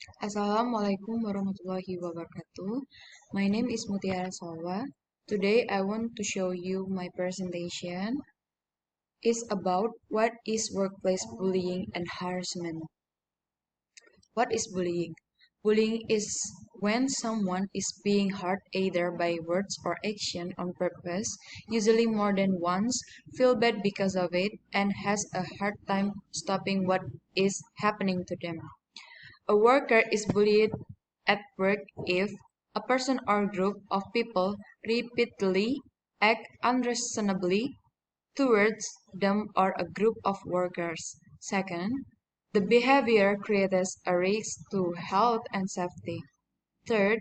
Assalamualaikum warahmatullahi wabarakatuh. My name is Mutiara Salwa. Today I want to show you my presentation is about what is workplace bullying and harassment. What is bullying? Bullying is when someone is being hurt either by words or action on purpose, usually more than once, feel bad because of it, and has a hard time stopping what is happening to them. A worker is bullied at work if a person or group of people repeatedly act unreasonably towards them or a group of workers. Second, the behavior creates a risk to health and safety. Third,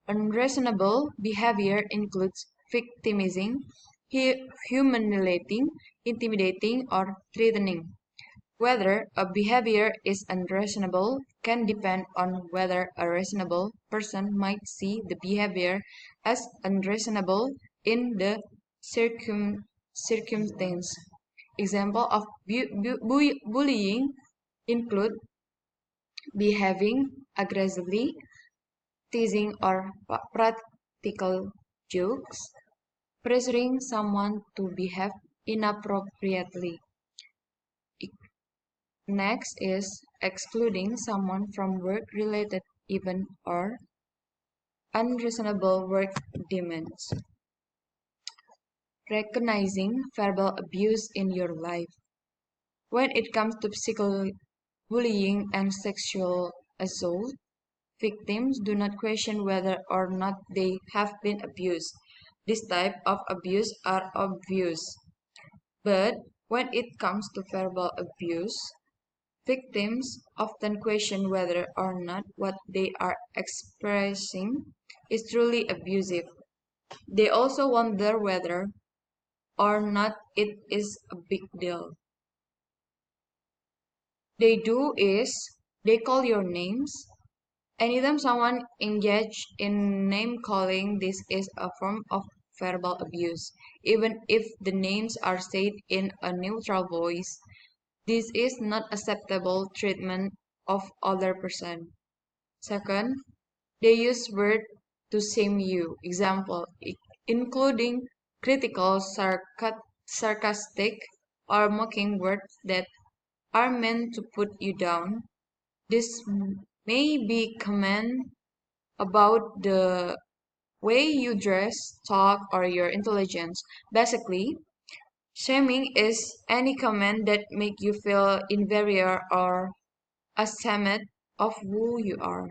unreasonable behavior includes victimizing, humiliating, intimidating, or threatening. Whether a behavior is unreasonable can depend on whether a reasonable person might see the behavior as unreasonable in the circumstance. Example of bullying include behaving aggressively, teasing or practical jokes, pressuring someone to behave inappropriately. Next is excluding someone from work-related event or unreasonable work demands. Recognizing verbal abuse in your life. When it comes to physical bullying and sexual assault, victims do not question whether or not they have been abused. This type of abuse are obvious. But when it comes to verbal abuse, victims often question whether or not what they are expressing is truly abusive. They also wonder whether or not it is a big deal. They do is they call your names. Anytime someone engaged in name calling, this is a form of verbal abuse. Even if the names are said in a neutral voice, this is not acceptable treatment of other person. Second, they use words to shame you. Example, including critical, sarcastic, or mocking words that are meant to put you down. This may be comment about the way you dress, talk, or your intelligence. Basically, shaming is any comment that make you feel inferior or ashamed of who you are.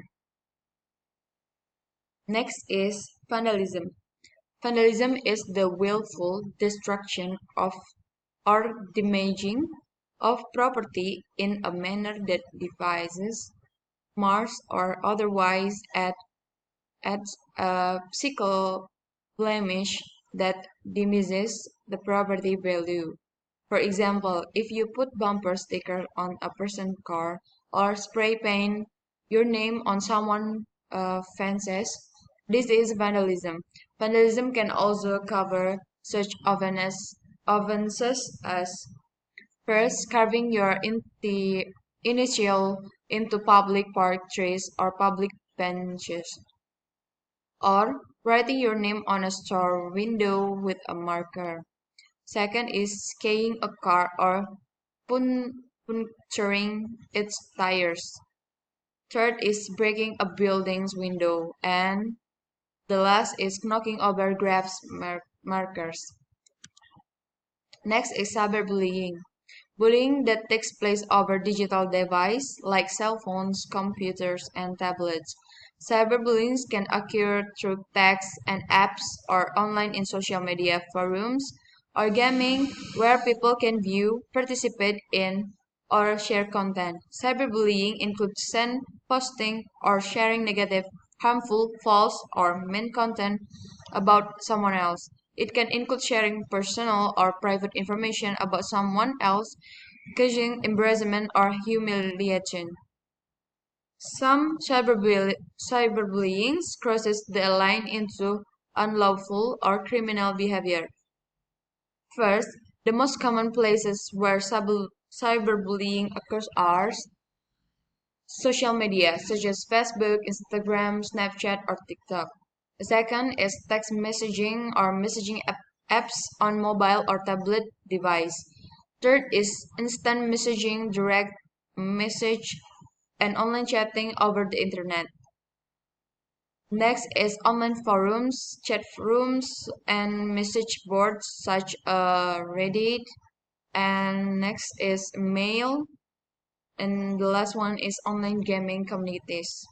Next is vandalism. Vandalism is the willful destruction of or damaging of property in a manner that devises, mars, or otherwise adds a physical blemish that diminishes the property value. For example, if you put bumper sticker on a person's car or spray paint your name on someone's fences, this is vandalism. Vandalism can also cover such offenses as first carving your initial into public park trees or public benches, or writing your name on a store window with a marker. Second is skiing a car or puncturing its tires. Third is breaking a building's window. And the last is knocking over graphs markers. Next is cyberbullying. Bullying that takes place over digital devices like cell phones, computers, and tablets. Cyberbullying can occur through text and apps or online in social media forums or gaming where people can view, participate in, or share content. Cyberbullying includes send, posting, or sharing negative, harmful, false, or mean content about someone else. It can include sharing personal or private information about someone else, causing embarrassment or humiliation. Some cyberbullying crosses the line into unlawful or criminal behavior. First, the most common places where cyberbullying occurs are social media such as Facebook, Instagram, Snapchat, or TikTok. The second is text messaging or apps on mobile or tablet device. Third is instant messaging, direct message, and online chatting over the internet. Next is online forums, chat rooms, and message boards such as Reddit. And next is mail. And the last one is online gaming communities.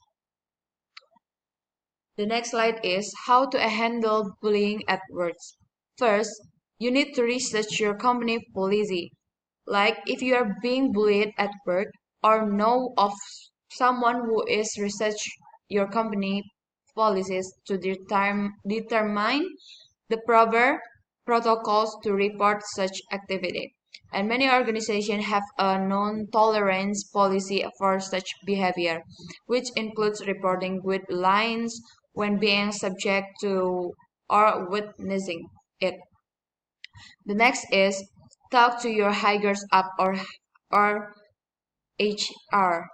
The next slide is how to handle bullying at work. First, you need to research your company policy. Like if you are being bullied at work or know of someone who is research your company policies to determine the proper protocols to report such activity. And many organizations have a non-tolerance policy for such behavior, which includes reporting with lines when being subject to or witnessing it. The next is talk to your higher up or HR.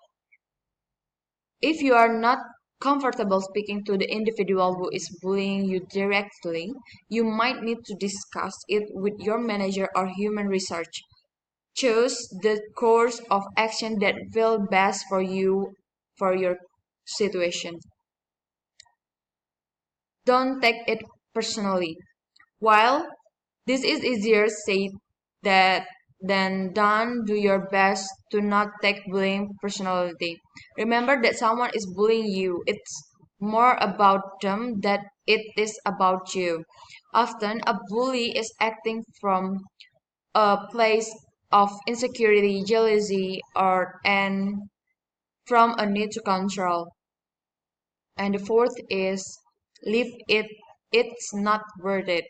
If you are not comfortable speaking to the individual who is bullying you directly, you might need to discuss it with your manager or human research. Choose the course of action that will best for you for your situation. Don't take it personally. While this is easier said that than done, do your best to not take bullying personally. Remember that someone is bullying you. It's more about them than it is about you. Often a bully is acting from a place of insecurity, jealousy, or and from a need to control. And the fourth is leave it. It's not worth it.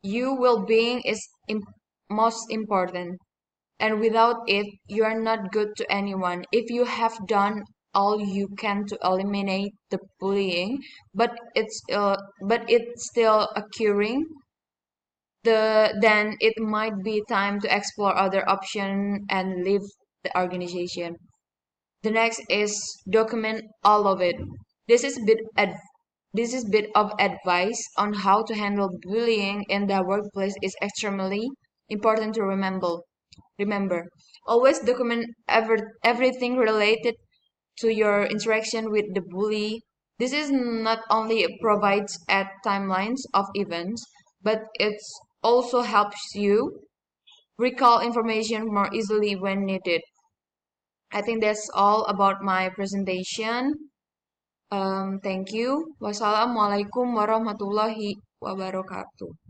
Your well-being is most important, and without it, you are not good to anyone. If you have done all you can to eliminate the bullying, but it's still occurring, then it might be time to explore other options and leave the organization. The next is document all of it. This is this is bit of advice on how to handle bullying in the workplace is extremely important to remember. Always document everything related to your interaction with the bully. This is not only provides at timelines of events, but it also helps you recall information more easily when needed. I think that's all about my presentation. Thank you. Wassalamualaikum warahmatullahi wabarakatuh.